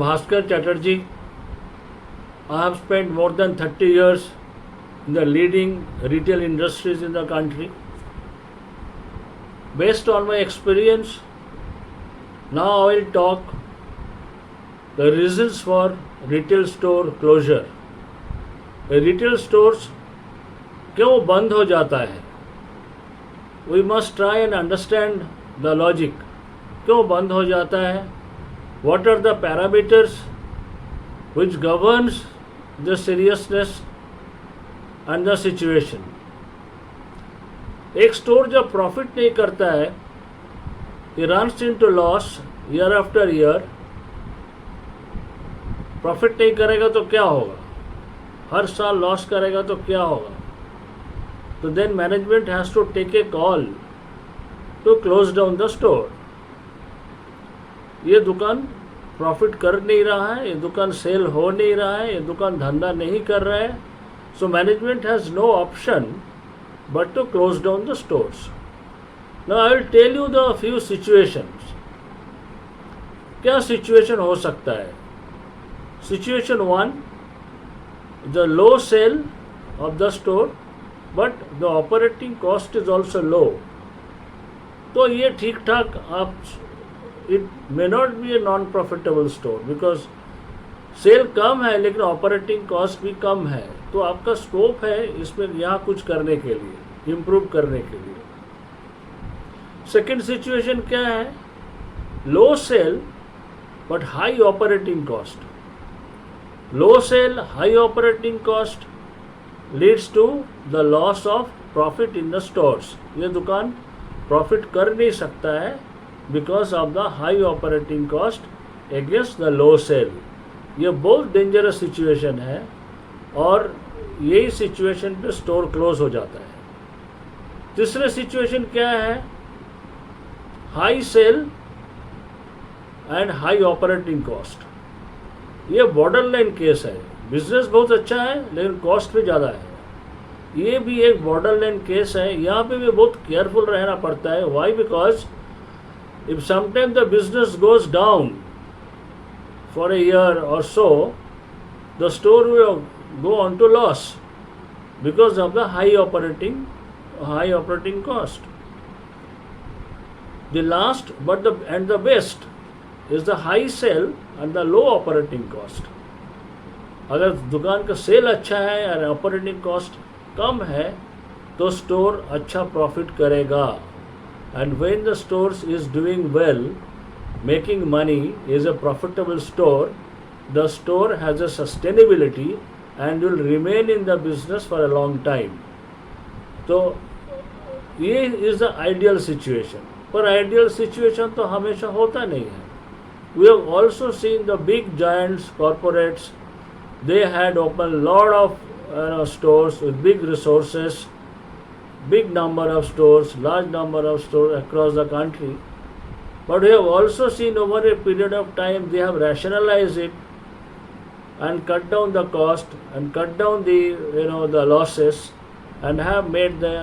Bhaskar Chatterjee. I have spent more than 30 years in the leading retail industries in the country. Based on my experience, now I will talk the reasons for retail store closure. Retail stores क्यों बंद हो जाता है? We must try and understand the logic. क्यों बंद हो जाता है? What are the parameters which governs the seriousness and the situation? एक स्टोर जब प्रॉफिट नहीं करता है, he runs into loss year after year. Profit नहीं करेगा तो क्या होगा? हर साल लॉस करेगा तो क्या होगा? तो then management has to take a call to close down the store. ये दुकान प्रॉफिट कर नहीं रहा है, ये दुकान सेल हो नहीं रहा है, ये दुकान धंधा नहीं कर रहा है. So management has no option but to close down the stores. Now I will tell you the few situations. क्या situation हो सकता है? Situation 1, the low sale of the store but the operating cost is also low. तो ये ठीक ठाक आप, it may not be a non-profitable store because sale कम है लेकिन ऑपरेटिंग कॉस्ट भी कम है, तो आपका स्कोप है इसमें यहाँ कुछ करने के लिए, इम्प्रूव करने के लिए. सेकेंड सिचुएशन क्या है? Low sale but high operating cost. Low sale, high operating cost leads to the loss of profit in the stores. ये दुकान प्रॉफिट कर नहीं सकता है because of the high operating cost against the low sale. ये बहुत dangerous situation है और यही सिचुएशन पे स्टोर क्लोज हो जाता है. तीसरा सिचुएशन क्या है? High sale and high operating cost. ये बॉर्डर लाइन केस है. बिजनेस बहुत अच्छा है लेकिन कॉस्ट भी ज़्यादा है. ये भी एक बॉर्डर लाइन केस है. यहाँ पे भी बहुत केयरफुल रहना पड़ता है. Why? Because if sometime the business goes down for a year or so, the store will go on to loss because of the high operating cost. The last but the best is the high sale and the low operating cost. अगर दुकान का cell अच्छा है और operating cost कम है तो store अच्छा profit करेगा. And when the stores is doing well, making money, is a profitable store, the store has a sustainability and will remain in the business for a long time. तो ये is the ideal situation. पर ideal situation तो हमेशा होता नहीं है. We have also seen the big giants corporates, they had opened lot of stores with big resources, big number of stores, large number of stores across the country. But we have also seen over a period of time they have rationalized it and cut down the cost and cut down the losses and have made the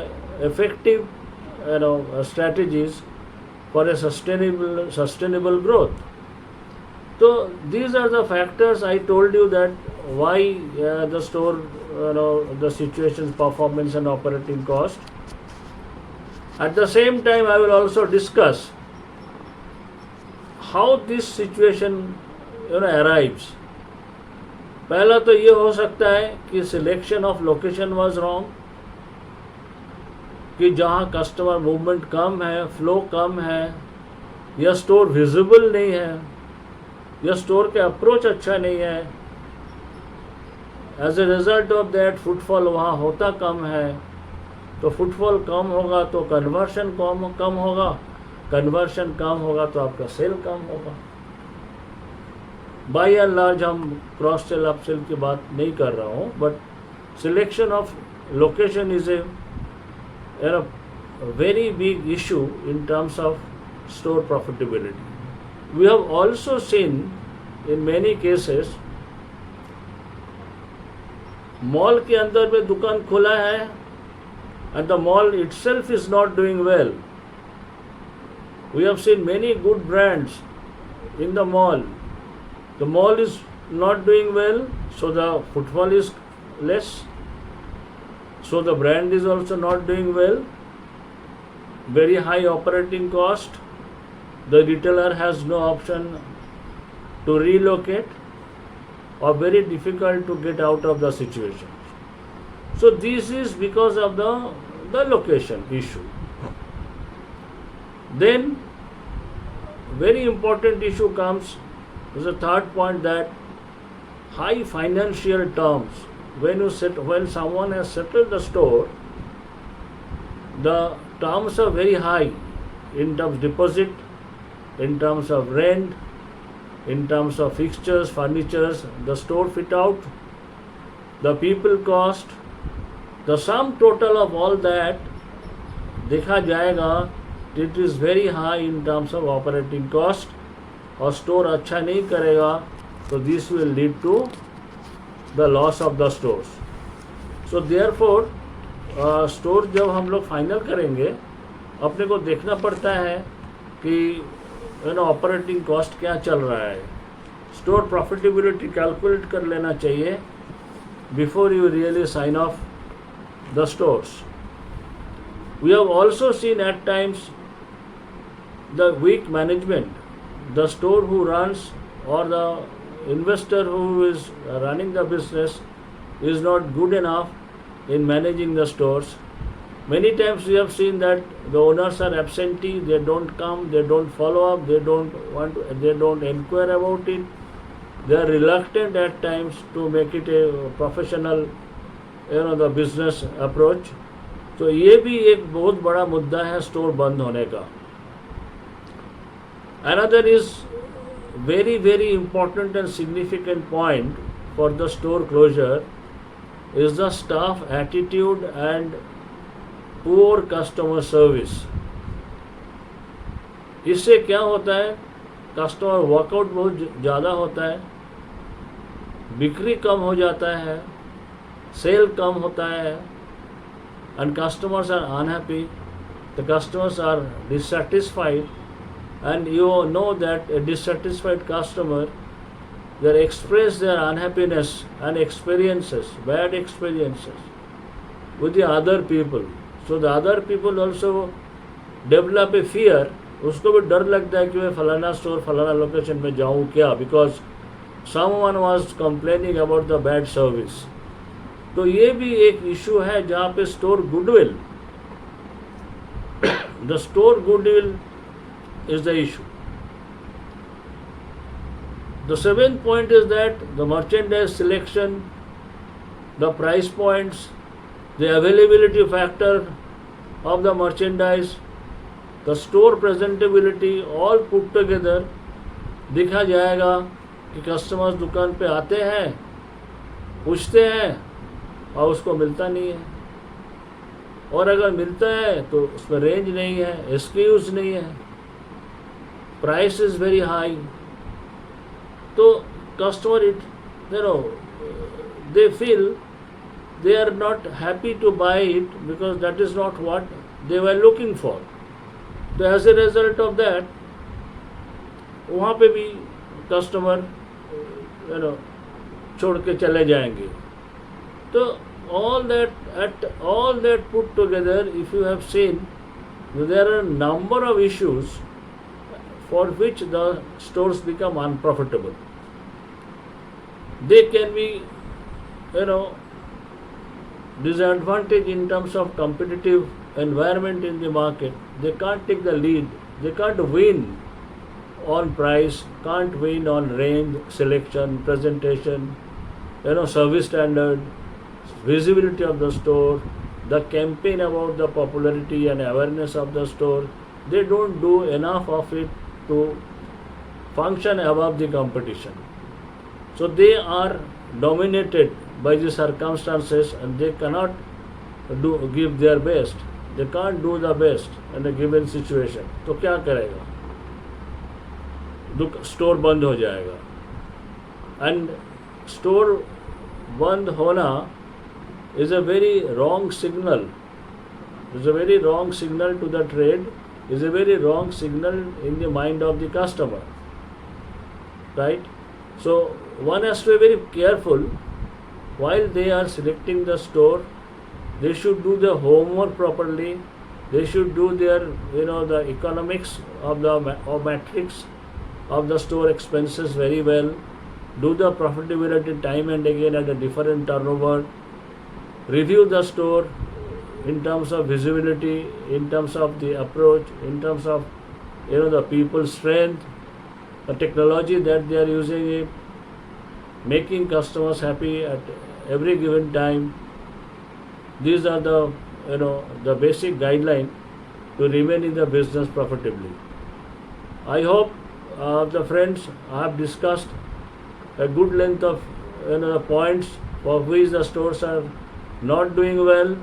effective strategies for a sustainable growth. So these are the factors I told you that why the store the situations, performance and operating cost. At the same time I will also discuss how this situation arrives. पहला तो ये हो सकता है कि selection of location was wrong, कि जहाँ customer movement कम है, फ्लो कम है, या स्टोर विजिबल नहीं है, या स्टोर के अप्रोच अच्छा नहीं है. As a result of that footfall वहाँ होता कम है. तो फुटफॉल कम होगा तो कन्वर्शन कम होगा, कन्वर्शन कम होगा तो आपका सेल कम होगा. बाय एंड लार्ज हम क्रॉस सेल अप सेल की बात नहीं कर रहा हूँ, but selection of location is a very big issue in terms of store profitability. We have also seen in many cases mall के अंदर में दुकान खुला है and the mall itself is not doing well. We have seen many good brands in the mall The mall is not doing well, so the footfall is less. So the brand is also not doing well. Very high operating cost. The retailer has no option to relocate, or very difficult to get out of the situation. So this is because of the location issue. Then very important issue comes is the third point, that high financial terms. When someone has settled the store, the terms are very high in terms of deposit, in terms of rent, in terms of fixtures, furnitures, the store fit out, the people cost, the sum total of all that देखा जाएगा, it is very high in terms of operating cost, और store अच्छा नहीं करेगा तो this will lead to the loss of the stores. So therefore store जब हम लोग फाइनल करेंगे, अपने को देखना पड़ता है कि ऑपरेटिंग कॉस्ट क्या चल रहा है. स्टोर प्रॉफिटेबिलिटी कैलकुलेट कर लेना चाहिए before you really sign off the stores. We have also seen at times the weak management. The store who runs और the investor who is running the business is not good enough in managing the stores. Many times we have seen that the owners are absentee, they don't come, they don't follow up, they don't inquire about it. They are reluctant at times to make it a professional, the business approach. तो ये भी एक बहुत बड़ा मुद्दा है store बंद होने का. Another is very very important and significant point for the store closure is the staff attitude and poor customer service. इससे क्या होता है, कस्टमर वर्कआउट बहुत ज़्यादा होता है, बिक्री कम हो जाता है, सेल कम होता है, and customers are unhappy, the customers are dissatisfied, and you know that a dissatisfied customer, they express their unhappiness and experiences, bad experiences with the other people. So the other people also develop a fear. उसको भी डर लगता है कि मैं फलाना store फलाना location में जाऊँ क्या, because someone was complaining about the bad service. तो ये भी एक इशू है जहाँ पे store goodwill, the store goodwill is the issue. The seventh point is that the merchandise selection, the price points, the availability factor of the merchandise, the store presentability, all put together, देखा जाएगा कि customers दुकान पे आते हैं, पूछते हैं और उसको मिलता नहीं है, और अगर मिलता है तो उसमें रेंज नहीं है, SKUs नहीं है, प्राइस इज़ वेरी हाई. तो customer they feel they are not happy to buy it because that is not what they were looking for. So as a result of that, वहाँ पे भी customer छोड़ के चले जाएंगे. तो all that put together, if you have seen, there are a number of issues for which the stores become unprofitable. They can be, disadvantage in terms of competitive environment in the market. They can't take the lead. They can't win on price, can't win on range, selection, presentation, service standard, visibility of the store, the campaign about the popularity and awareness of the store. They don't do enough of it to function above the competition. So they are dominated by the circumstances and they cannot give their best. They can't do the best in a given situation. तो क्या करेगा? Store बंद हो जाएगा. And store बंद होना is a very wrong signal. It's a very wrong signal to the trade. Is a very wrong signal in the mind of the customer, right? So one has to be very careful while they are selecting the store. They should do their homework properly. They should do their, the economics of the or metrics of the store expenses very well. Do the profitability time and again at a different turnover. Review the store in terms of visibility, in terms of the approach, in terms of the people's strength, the technology that they are using it, making customers happy at every given time. These are the the basic guideline to remain in the business profitably. I hope the friends I have discussed a good length of the points for which the stores are not doing well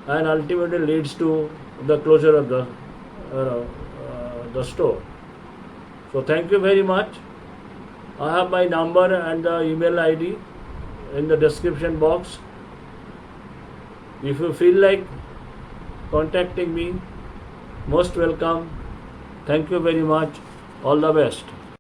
and ultimately leads to the closure of the store. So thank you very much. I have my number and the email ID in the description box. If you feel like contacting me, most welcome. Thank you very much. All the best.